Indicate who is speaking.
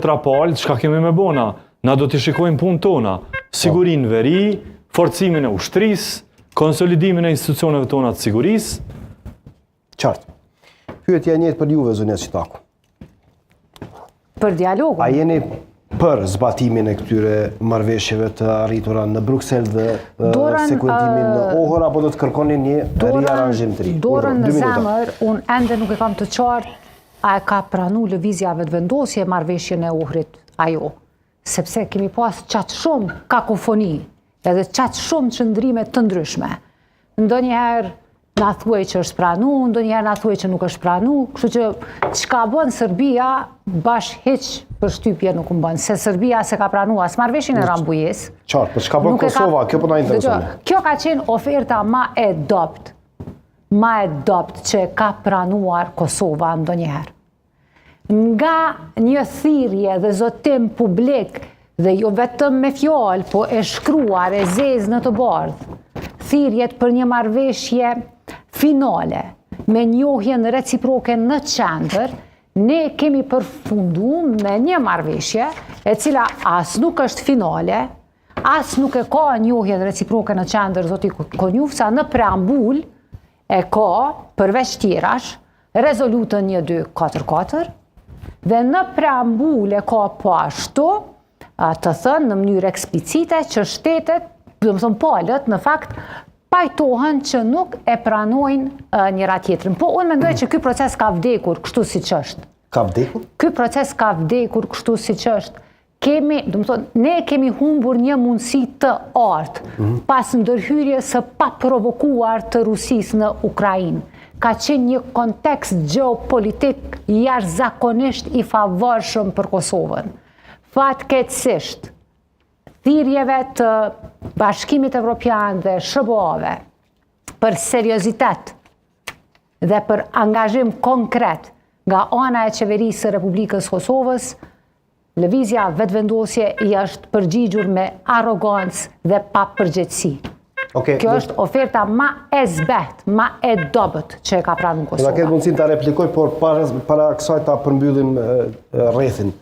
Speaker 1: trapal, çka kemi me bona? Na do t'i shikojmë punë tona, sigurinë veri, forcimin e ushtrisë, konsolidimin e institucioneve tona të sigurisë.
Speaker 2: Qartë. Pyetja e njëjtë për juve, zonja Çitaku.
Speaker 3: Për dialogun.
Speaker 2: A jeni për zbatimin e këtyre marrëveshjeve të arritura në Bruksel dhe sekutimin në Ohër, apo do të kërkoni një riaranjim të ri?
Speaker 3: Dorën në zemër, unë ende nuk e kam të qartë a e ka pranu lëvizja vetëvendosje marrëveshjen e Ohrit, ajo. Sepse kemi pas qatë shumë kakofoni, edhe qatë shumë qëndrime të ndryshme. Ndonjëherë na thuaj që është pranu, ndonjëherë na thuaj që nuk është pranu, kështu që çka bën Serbia bash hiç për shtypje nuk bën, se Serbia se ka pranu as marrëveshjen e Rambujës.
Speaker 2: Qartë, për çka bën Kosova, kjo po na intereson.
Speaker 3: Kjo ka qenë oferta ma e dopt që ka pranuar Kosova ndonjëherë. Nga një thirrje dhe zotim publik, dhe jo vetëm me fjalë, po e shkruar, e zezë në të bardhë, thirrjet për një marrëveshje finale, me njohjen reciproke në qendër, ne kemi përfundu me një marrëveshje, e cila as nuk është finale, as nuk e ka njohjen reciproke në qendër, zoti Konjufsa, në preambul e ka, përveç tjerash, rezolutën 1244, dhe në preambul e ka po ashtu, të thënë në mënyrë eksplicite që shtetet, do të thënë palët, në fakt, pajtohen që nuk e pranojnë njëra tjetrën. Po unë mendoj që ky proces ka vdekur kështu siç është.
Speaker 2: Ka vdekur?
Speaker 3: Ky proces ka vdekur kështu siç është. Ne kemi humbur një mundësi të artë pas ndërhyrjes së paprovokuar të Rusisë në Ukrainë. Ka qenë një kontekst gjeopolitik jashtëzakonisht i favorshëm për Kosovën. Fatkeqësisht, thirrjeve të Bashkimit Evropian dhe SBA-ve për seriozitet dhe për angazhim konkret nga ana e qeverisë së Republikës Kosovës, lëvizja vetëvendosje i është përgjigjur me arrogancë dhe papërgjegjësi. Kjo është oferta ma e zbet, ma e dobët që e ka pranuar Kosova.
Speaker 2: Do ta ketë mundësinë ta replikoj, por para kësaj ta përmbyllim rrethin.